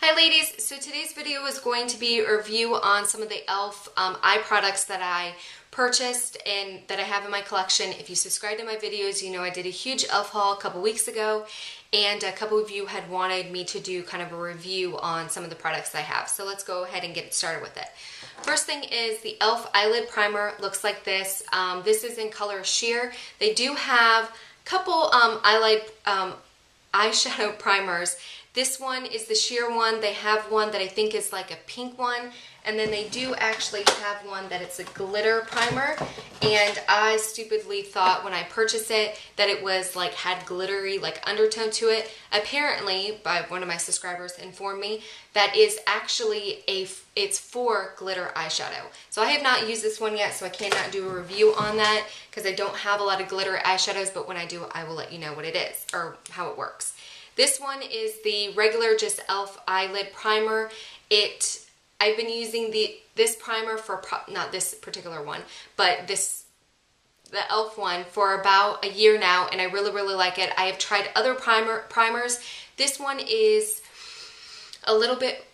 Hi ladies, so today's video is going to be a review on some of the e.l.f. Eye products that I purchased and that I have in my collection. If you subscribe to my videos, you know I did a huge e.l.f. haul a couple weeks ago, and a couple of you had wanted me to do kind of a review on some of the products I have. So let's go ahead and get started with it. First thing is the e.l.f. Eyelid Primer. Looks like this. This is in color Sheer. They do have a couple eyeshadow primers. This one is the sheer one. They have one that I think is like a pink one, and then they do actually have one that it's a glitter primer, and I stupidly thought when I purchased it that it was like had glittery like undertone to it. Apparently, by one of my subscribers informed me that is actually it's for glitter eyeshadow. So I have not used this one yet, so I cannot do a review on that because I don't have a lot of glitter eyeshadows, but when I do, I will let you know what it is or how it works. This one is the regular just e.l.f. eyelid primer. I've been using this primer for, not this particular one, but the e.l.f. one for about a year now, and I really like it. I have tried other primers. This one is a little bit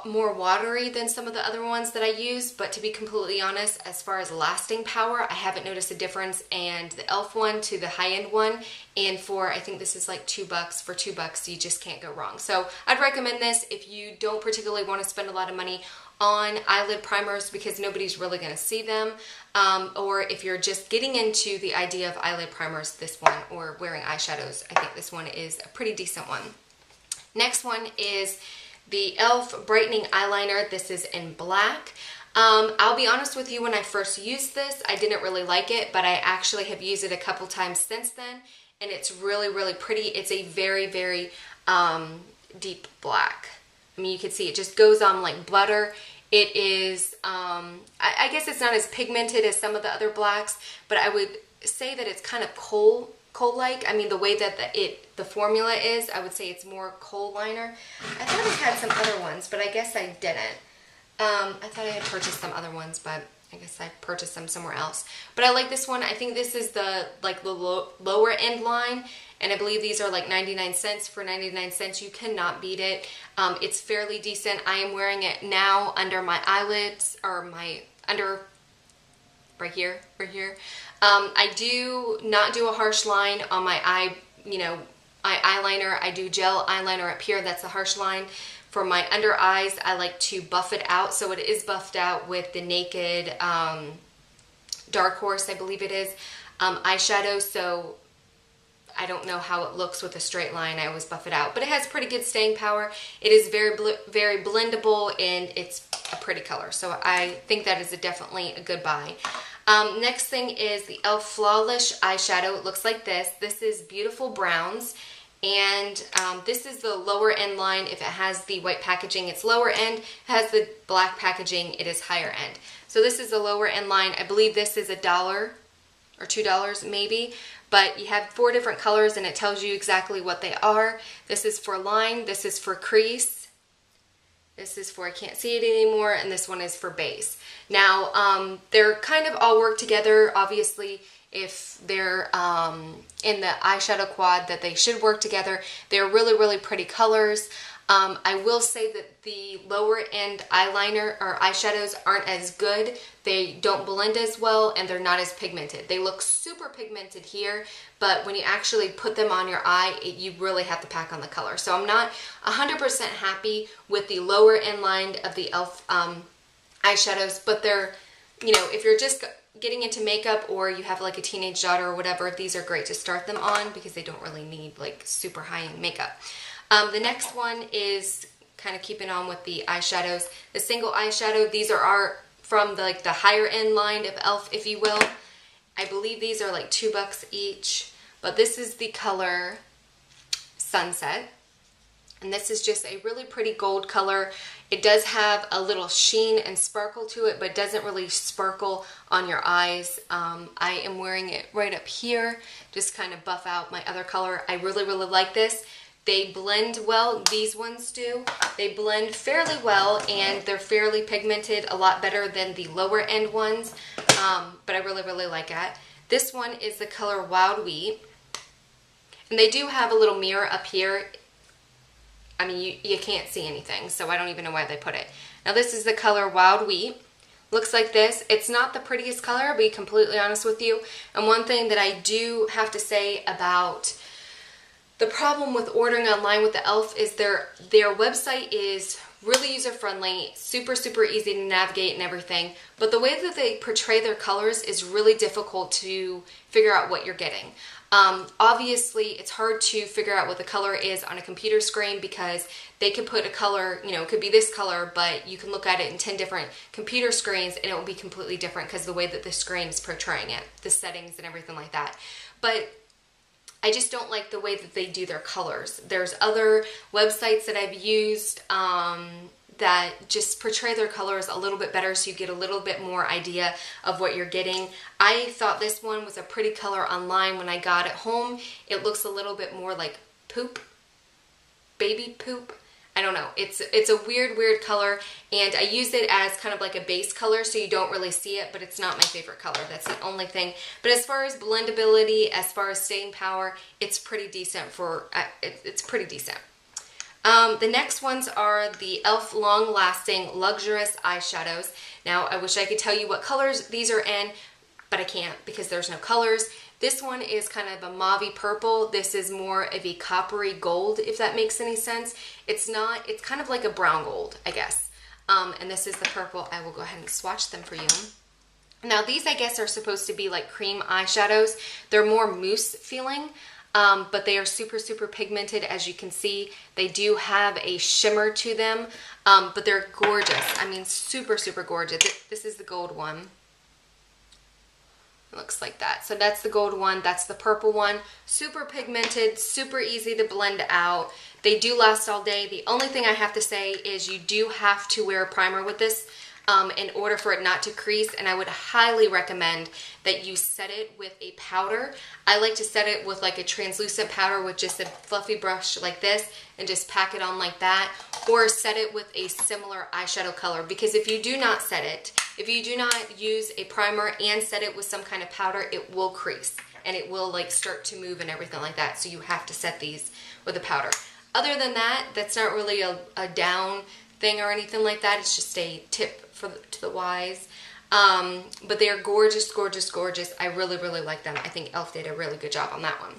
more watery than some of the other ones that I use, but to be completely honest, as far as lasting power, I haven't noticed a difference in the e.l.f. one to the high-end one, and for, I think this is like $2. For $2, you just can't go wrong. So I'd recommend this if you don't particularly want to spend a lot of money on eyelid primers because nobody's really going to see them, or if you're just getting into the idea of eyelid primers, this one, or wearing eyeshadows, I think this one is a pretty decent one. Next one is the e.l.f. Brightening Eyeliner. This is in black. I'll be honest with you, when I first used this, I didn't really like it, but I actually have used it a couple times since then, and it's really pretty. It's a very deep black. I mean, you can see it just goes on like butter. It is, I guess it's not as pigmented as some of the other blacks, but I would say that it's kind of coal-like. I mean, the way that the formula is, I would say it's more coal liner. I thought I had some other ones, but I guess I didn't. I thought I had purchased some other ones, but I guess I purchased them somewhere else. But I like this one. I think this is the lower end line, and I believe these are like 99 cents. For 99 cents, you cannot beat it. It's fairly decent. I am wearing it now under my eyelids, or right here. I do not do a harsh line on my eyeliner. I do gel eyeliner up here. That's a harsh line. For my under eyes, I like to buff it out. So it is buffed out with the Naked Dark Horse, I believe it is, eyeshadow. So I don't know how it looks with a straight line. I always buff it out. But it has pretty good staying power. It is very blendable, and it's a pretty color. So I think that is definitely a good buy. Next thing is the e.l.f. Flawless Eyeshadow. It looks like this. This is Beautiful Browns, and this is the lower end line. If it has the white packaging, it's lower end. If it has the black packaging, it is higher end. So this is the lower end line. I believe this is $1 or $2 maybe, but you have 4 different colors, and it tells you exactly what they are. This is for line, this is for crease, this is for I can't see it anymore, and this one is for base. Now, they're kind of all work together. Obviously, if they're in the eyeshadow quad, that they should work together. They're really pretty colors. I will say that the lower end eyeliner or eyeshadows aren't as good. They don't blend as well, and they're not as pigmented. They look super pigmented here, but when you actually put them on your eye, you really have to pack on the color. So I'm not 100% happy with the lower end line of the e.l.f. Eyeshadows, but they're, if you're just getting into makeup or you have like a teenage daughter or whatever, these are great to start them on because they don't really need like super high-end makeup. The next one is kind of keeping on with the eyeshadows. The Single Eyeshadow, these are from the higher end line of e.l.f., if you will. I believe these are like $2 each, but this is the color Sunset. And this is just a really pretty gold color. It does have a little sheen and sparkle to it, but doesn't really sparkle on your eyes. I am wearing it right up here, just kind of buff out my other color. I really like this. They blend well, these ones do. They blend fairly well, and they're fairly pigmented, a lot better than the lower end ones, but I really like it. This one is the color Wild Wheat, and they do have a little mirror up here. I mean, you can't see anything, so I don't even know why they put it. Now this is the color Wild Wheat. Looks like this. It's not the prettiest color, I'll be completely honest with you. And one thing that I do have to say about the problem with ordering online with the E.L.F. is their website is really user-friendly, super easy to navigate and everything, but the way that they portray their colors is really difficult to figure out what you're getting. Obviously, it's hard to figure out what the color is on a computer screen because they could put a color, you know, it could be this color, but you can look at it in 10 different computer screens and it will be completely different because the way that the screen is portraying it, the settings and everything like that. But I just don't like the way that they do their colors. There's other websites that I've used that just portray their colors a little bit better so you get a little bit more idea of what you're getting. I thought this one was a pretty color online. When I got it home, it looks a little bit more like poop, baby poop. I don't know. It's a weird color, and I use it as kind of like a base color so you don't really see it, but it's not my favorite color. That's the only thing. But as far as blendability, as far as staying power, it's pretty decent for, it's pretty decent. The next ones are the E.L.F. Long Lasting Lustrous Eyeshadows. Now, I wish I could tell you what colors these are in, but I can't because there's no colors. This one is kind of a mauve purple. This is more of a coppery gold, if that makes any sense. It's not, it's kind of like a brown gold, I guess. And this is the purple. I will go ahead and swatch them for you. Now, these, I guess, are supposed to be like cream eyeshadows. They're more mousse feeling. But they are super pigmented, as you can see. They do have a shimmer to them, but they're gorgeous. I mean, super gorgeous. This is the gold one. It looks like that. So that's the gold one. That's the purple one. Super pigmented, super easy to blend out. They do last all day. The only thing I have to say is you do have to wear a primer with this in order for it not to crease, and I would highly recommend that you set it with a powder. I like to set it with like a translucent powder with just a fluffy brush like this and just pack it on like that, or set it with a similar eyeshadow color, because if you do not set it, if you do not use a primer and set it with some kind of powder, it will crease and it will like start to move and everything like that, so you have to set these with a powder. Other than that, that's not really a down thing or anything like that. It's just a tip to the wise. But they are gorgeous. I really like them. I think E.L.F. did a really good job on that one.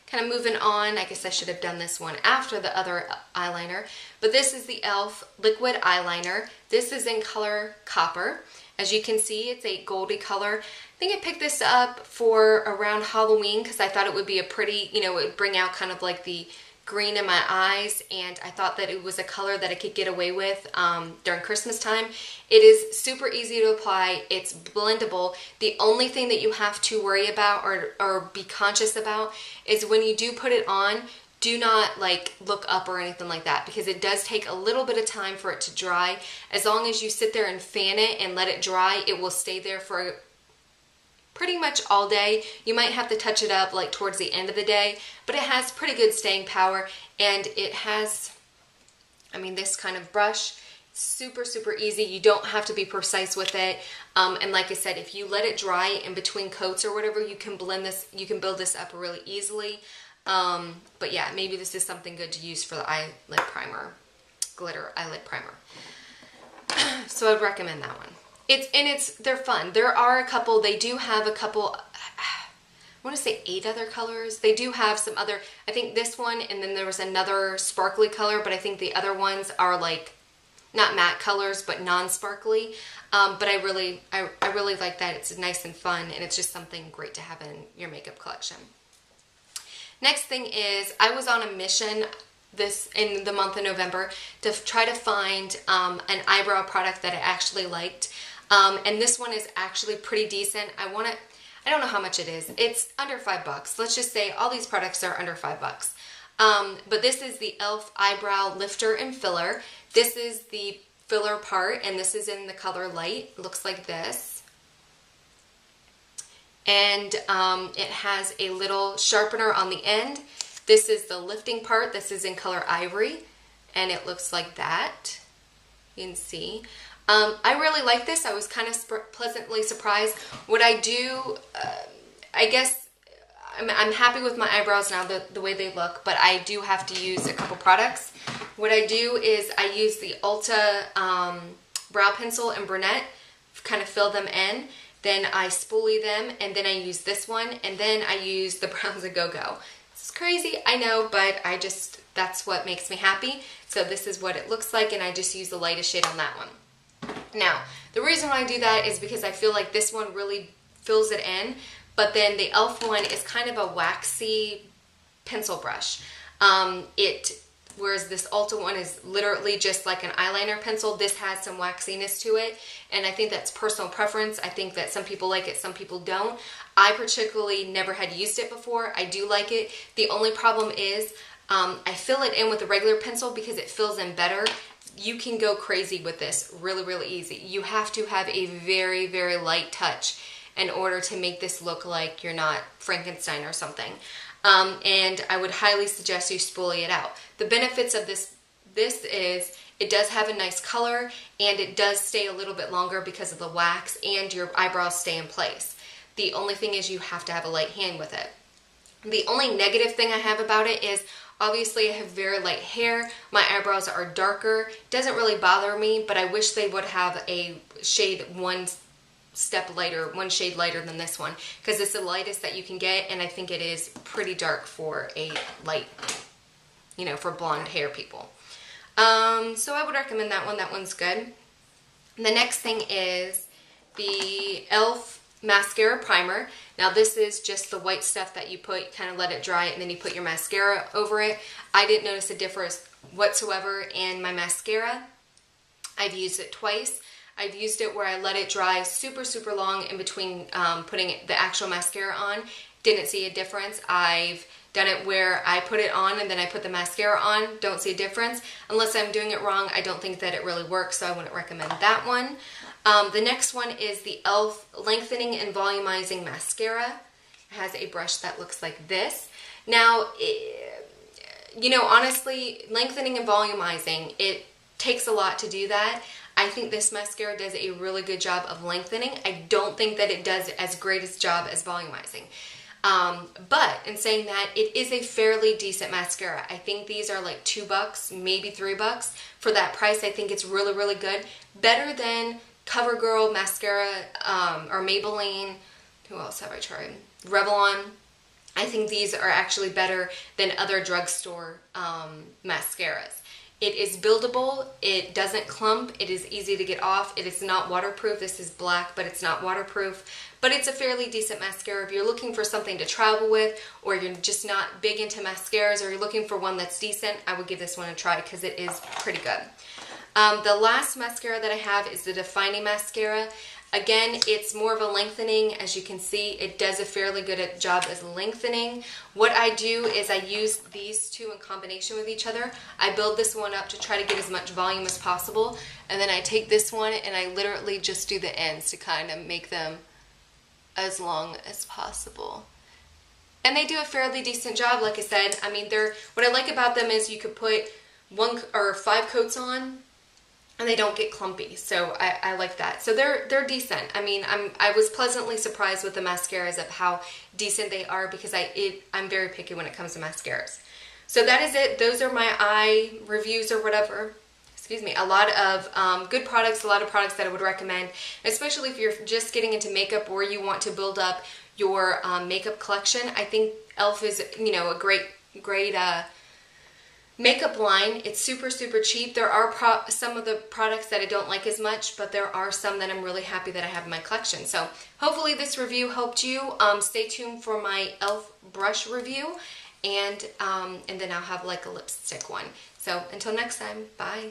Kind of moving on, I guess I should have done this one after the other eyeliner, but this is the E.L.F. Liquid Eyeliner. This is in color Copper. As you can see, it's a goldy color. I think I picked this up for around Halloween because I thought it would be a pretty, you know, it would bring out kind of like the green in my eyes, and I thought that it was a color that I could get away with during Christmas time. It is super easy to apply. It's blendable. The only thing that you have to worry about or be conscious about is when you do put it on, do not like look up or anything like that, because it does take a little bit of time for it to dry. As long as you sit there and fan it and let it dry, it will stay there for pretty much all day. You might have to touch it up like towards the end of the day, but it has pretty good staying power, and it has, I mean, this kind of brush, super easy. You don't have to be precise with it, and like I said, if you let it dry in between coats or whatever, you can blend this, you can build this up really easily. But yeah, maybe this is something good to use for the eyelid primer, glitter eyelid primer. So I'd recommend that one. They're fun. There are a couple, they do have a couple, I want to say 8 other colors. They do have some other, I think this one, and then there was another sparkly color, but I think the other ones are like, not matte colors, but non-sparkly. But I really like that. It's nice and fun, and it's just something great to have in your makeup collection. Next thing is, I was on a mission in the month of November to try to find an eyebrow product that I actually liked. And this one is actually pretty decent. I don't know how much it is. It's under $5. Let's just say all these products are under $5. But this is the E.L.F. Eyebrow Lifter and Filler. This is the filler part, and this is in the color Light. It looks like this. And it has a little sharpener on the end. This is the lifting part. This is in color Ivory, and it looks like that. You can see. I really like this. I was kind of pleasantly surprised. What I do, I guess I'm happy with my eyebrows now, the way they look, but I do have to use a couple products. What I do is I use the Ulta brow pencil and brunette, kind of fill them in. Then I spoolie them, and then I use this one, and then I use the Browns A Go-Go. It's crazy, I know, but that's what makes me happy. So this is what it looks like, and I just use the lightest shade on that one. Now, the reason why I do that is because I feel like this one really fills it in, but then the E.L.F. one is kind of a waxy pencil brush. Whereas this Ulta one is literally just like an eyeliner pencil. This has some waxiness to it, and I think that's personal preference. I think that some people like it, some people don't. I particularly never had used it before. I do like it. The only problem is I fill it in with a regular pencil because it fills in better. You can go crazy with this really, really easy. You have to have a very, very light touch in order to make this look like you're not Frankenstein or something. And I would highly suggest you spoolie it out. The benefits of this is it does have a nice color, and it does stay a little bit longer because of the wax, and your eyebrows stay in place. The only thing is you have to have a light hand with it. The only negative thing I have about it is obviously I have very light hair. My eyebrows are darker. It doesn't really bother me, but I wish they would have a shade one shade lighter than this one, because it's the lightest that you can get, and I think it is pretty dark for a light, for blonde hair people. So I would recommend that one. That one's good. The next thing is the E.L.F. Mascara Primer. Now this is just the white stuff that you put, kind of let it dry, and then you put your mascara over it. I didn't notice a difference whatsoever in my mascara. I've used it twice. I've used it where I let it dry super, super long in between putting the actual mascara on. Didn't see a difference. I've done it where I put it on and then I put the mascara on. Don't see a difference. Unless I'm doing it wrong, I don't think that it really works, so I wouldn't recommend that one. The next one is the E.L.F. Lengthening and Volumizing Mascara. It has a brush that looks like this. Now, honestly, lengthening and volumizing, it takes a lot to do that. I think this mascara does a really good job of lengthening. I don't think that it does as great a job as volumizing. But in saying that, it is a fairly decent mascara. I think these are like $2, maybe $3. For that price, I think it's really, really good. Better than CoverGirl mascara or Maybelline. Who else have I tried? Revlon. I think these are actually better than other drugstore mascaras. It is buildable, it doesn't clump, it is easy to get off, it is not waterproof. This is black, but it's not waterproof. But it's a fairly decent mascara. If you're looking for something to travel with, or you're just not big into mascaras, or you're looking for one that's decent, I would give this one a try because it is pretty good. The last mascara that I have is the Defining Mascara. Again, it's more of a lengthening. As you can see, it does a fairly good job as lengthening. What I do is I use these two in combination with each other. I build this one up to try to get as much volume as possible, and then I take this one and I literally just do the ends to kind of make them as long as possible. And they do a fairly decent job, like I said. I mean, what I like about them is you could put 1 or 5 coats on, and they don't get clumpy, so I like that. So they're decent. I mean, I was pleasantly surprised with the mascaras of how decent they are, because I'm very picky when it comes to mascaras. So that is it. Those are my eye reviews or whatever. Excuse me. A lot of good products, a lot of products that I would recommend, especially if you're just getting into makeup or you want to build up your makeup collection. I think E.L.F. is a great makeup line. It's super, super cheap. There are some of the products that I don't like as much, but there are some that I'm really happy that I have in my collection. So hopefully this review helped you. Stay tuned for my E.L.F. brush review, and then I'll have like a lipstick one. So until next time, bye.